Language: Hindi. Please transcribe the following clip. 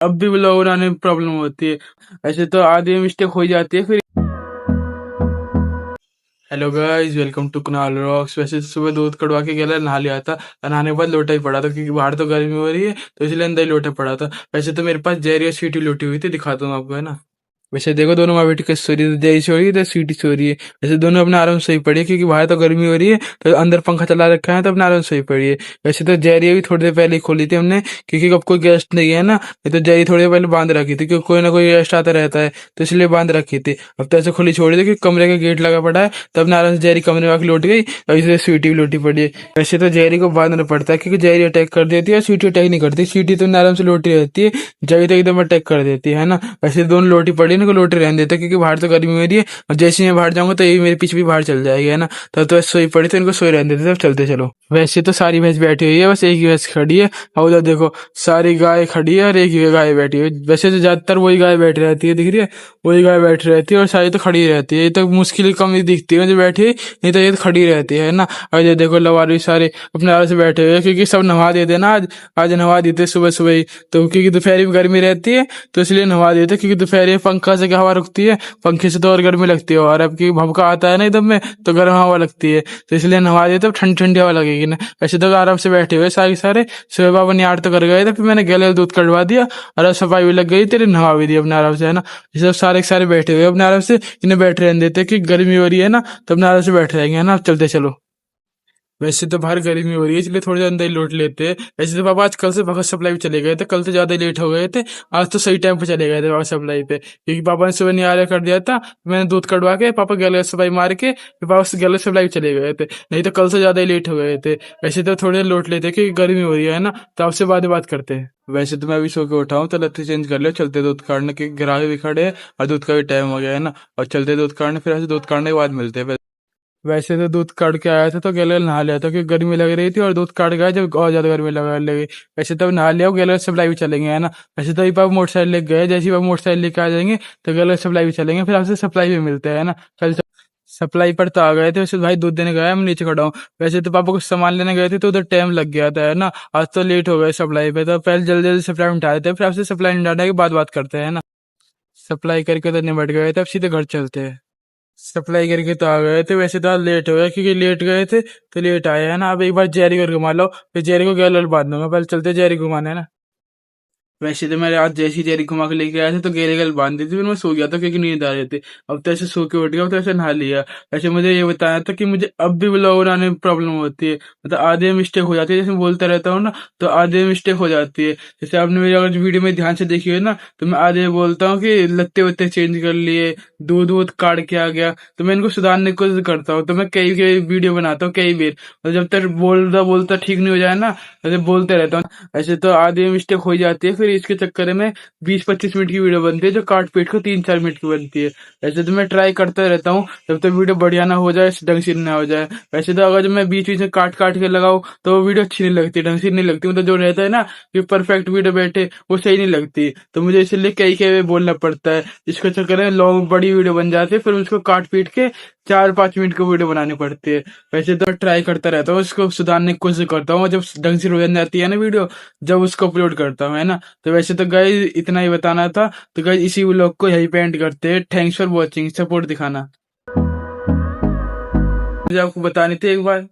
अब भी ब्लॉग बनाने में प्रॉब्लम होती है। ऐसे तो आधी मिस्टेक हो ही जाती है फिर। Hello guys, welcome to Kunal rocks. वैसे सुबह दूध कड़वा के गया, नहा लिया था। नहाने के बाद लोटा ही पड़ा था क्योंकि बाहर तो गर्मी हो रही है, तो इसलिए अंदर ही लोटा पड़ा था। वैसे तो मेरे पास जेरी और स्वीटी लोटी हुई थी, दिखाता हूँ आपको, है ना। वैसे देखो, दोनों माँ बेटी कैसे सो रही है, जेरी सो रही है तो स्वीटी सो रही है। वैसे दोनों अपने आराम से सोई पड़ी है क्योंकि बाहर तो गर्मी हो रही है, तो अंदर पंखा चला रखा है, तो अपने आराम से सोई पड़ी है। वैसे तो जेरी अभी थोड़ी देर पहले ही खोली थी हमने, क्योंकि अब कोई गेस्ट नहीं है ना। नहीं तो जेरी थोड़ी देर पहले बांध रखी थी क्योंकि कोई ना कोई गेस्ट आता रहता है, तो इसलिए बांध रखी थी। अब तो ऐसे खुली छोड़ी थी क्योंकि कमरे का गेट लगा पड़ा है, तो अपने आराम से जेरी कमरे में आके लौट गई और इसलिए स्वीटी भी लौटी पड़ी है। वैसे तो जेरी को बांधना पड़ता है क्योंकि जेरी अटैक कर देती है, स्वीटी अटैक नहीं करती। स्वीटी तो आराम से लौटी रहती है, जेरी तो एकदम अटैक कर देती है ना। वैसे दोनों लोटी पड़ी ना, को लोटी रहने देते क्योंकि बाहर तो गर्मी हो रही है, और जैसे ही मैं बाहर जाऊंगा तो ये मेरे पीछे भी बाहर चल जाएगी, है ना। तब तो सोई पड़ी, तो इनको सोई रहने देते, तब चलते चलो। वैसे तो सारी भैंस बैठी हुई है, बस एक ही भैंस खड़ी है। और उधर देखो, सारी गाय खड़ी है और एक ही गाय बैठी हुई है। वैसे तो ज्यादातर वही गाय बैठी रहती है, दिख रही है, वही गाय बैठी रहती है, और सारी तो खड़ी रहती है। ये तो मुश्किल ही कम ही दिखती है जो बैठी है, नहीं तो ये तो खड़ी रहती है ना। और ये देखो, लवारी सारे अपने आराम से बैठे हुए हैं क्योंकि सब नहा देते ना आज। आज नहा देते सुबह सुबह ही, तो क्योंकि दोपहर में गर्मी रहती है, तो इसलिए नहा देते क्योंकि दोपहर में पंखा से क्या हवा रुकती है, पंखे से तो और गर्मी लगती है, और अब की भभका आता है ना एकदम में, तो गर्म हवा लगती है, तो इसलिए नहा देते, तो ठंडी ठंडी हवा लगेगी ना। वैसे तो आराम से बैठे हुए सारे सारे। सुबह बाबा निहार तो कर गए थे, फिर मैंने गले दूध कटवा दिया और अब सफाई भी लग गई, तेरे नहा भी दी अपने आराम से, है ना। ये सब सारे के सारे बैठे हुए अपने आराम से, इन्हें बैठ रहने देते कि गर्मी हो रही है ना, तो अपने आराम से बैठ रहेंगे, है ना। अब चलते चलो। वैसे तो बाहर गर्मी हो रही है, इसलिए थोड़ी देर अंदर ही लौट लेते हैं। वैसे तो पापा आज कल से भगत सप्लाई पे चले गए थे, कल तो ज्यादा लेट हो गए थे। आज तो सही टाइम पे चले गए थे भगत सप्लाई पे, क्योंकि पापा ने सुबह नहीं आ कर दिया था। मैंने दूध कटवा के पापा गले सप्लाई मार के फिर पापा गले सप्लाई पे चले गए थे, नहीं तो कल से ज्यादा ही लेट हो गए थे। वैसे तो थोड़ी देर लौट लेते क्योंकि गर्मी हो रही है ना, तो आपसे बाद में बात करते हैं। वैसे तो मैं अभी सो के उठा हूँ, तो लत्ती चेंज कर लिया, चलते दूध काटने के, ग्राहक भी खड़े हैं और दूध का भी टाइम हो गया है ना। और चलते दूध काटने, फिर ऐसे दूध काटने के बाद मिलते हैं। वैसे तो दूध काट के आया था तो गले नहा लिया था क्योंकि गर्मी लग रही थी, और दूध काट गया जब और ज्यादा गर्मी लगा लगी। वैसे तो नहा लिया, गले सप्लाई भी चलेंगे, है ना। वैसे तो पापा मोटरसाइकिल लेके गए, जैसे ही पापा मोटरसाइकिल लेके आ जाएंगे तो गले सप्लाई भी चलेंगे, फिर आपसे सप्लाई भी मिलते हैं ना। कल सप्लाई पर तो आ गए थे, वैसे भाई दूध देने गया, मैं नीचे खड़ा हूँ। वैसे तो पापा कुछ सामान लेने गए थे, तो उधर टाइम लग गया था, है ना। आज तो लेट हो गए सप्लाई पे, तो पहले जल्दी जल्दी सप्लाई निपटा देते हैं, फिर आपसे सप्लाई निपटाने के बाद बात करते हैं ना। सप्लाई करके तो निपट गए थे, अब सीधे घर चलते हैं। सप्लाई करके तो आ गए थे, वैसे तो आज लेट हो गया क्योंकि लेट गए थे तो लेट आए, है ना। अब एक बार जेरी को घुमा लो, फिर जेरी को गैलर बांध दूंगा, पहले चलते जेरी घुमाने, है ना। वैसे तो मैं आज जैसी जेरी घुमा के लेके आया था तो गेले गल बांध दी थी, फिर मैं सो गया था क्योंकि नींद आ रही थी। अब तो ऐसे सो के उठ गया, अब तो ऐसे नहा लिया। वैसे मुझे ये बताया था कि मुझे अब भी ब्लॉग बनाने में प्रॉब्लम होती है, मतलब आधे मिस्टेक हो जाती है, जैसे मैं बोलता रहता हूँ ना, तो आधे मिस्टेक हो जाती है। जैसे आपने मेरी अगर वीडियो में ध्यान से देखी है ना, तो मैं आधे बोलता हूँ कि लत्ते वत्ते चेंज कर लिए, दूध वूध काट के आ गया, तो मैं इनको सुधारने की कोशिश करता हूँ। तो मैं कई कई वीडियो बनाता हूँ कई बार, और जब तक बोलता बोलता ठीक नहीं हो जाए ना, ऐसे बोलते रहता हूँ। ऐसे तो आधी मिस्टेक हो ही जाती है, फिर इसके चक्कर में 20-25 मिनट की वीडियो बनती है जो काट पीट को 3-4 मिनट की बनती है। ऐसे तो मैं ट्राई करता रहता हूँ जब तक वीडियो बढ़िया ना हो जाए, ढंग से ना हो जाए। वैसे तो अगर मैं बीच बीच में काट काट के लगाऊं तो वो वीडियो अच्छी नहीं लगती, ढंग से नहीं लगती, मतलब जो रहता है ना कि परफेक्ट वीडियो बैठे, वो सही नहीं लगती। तो मुझे इसलिए कई कई बोलना पड़ता है, इसके चक्कर में लॉन्ग बड़ी वीडियो बन जाती है, फिर उसको काट पीट के 4-5 मिनट की वीडियो बनानी पड़ती है। वैसे तो ट्राई करता रहता हूँ, इसको सुधारने की कोशिश करता हूँ, जब ढंग से हो जाती है ना वीडियो, जब उसको अपलोड करता हूँ, है ना। तो वैसे तो गाइस इतना ही बताना था। तो गाइस इसी व्लॉग को यही पे एंड करते हैं। थैंक्स फॉर वॉचिंग, सपोर्ट दिखाना मुझे आपको बतानी थी एक बार।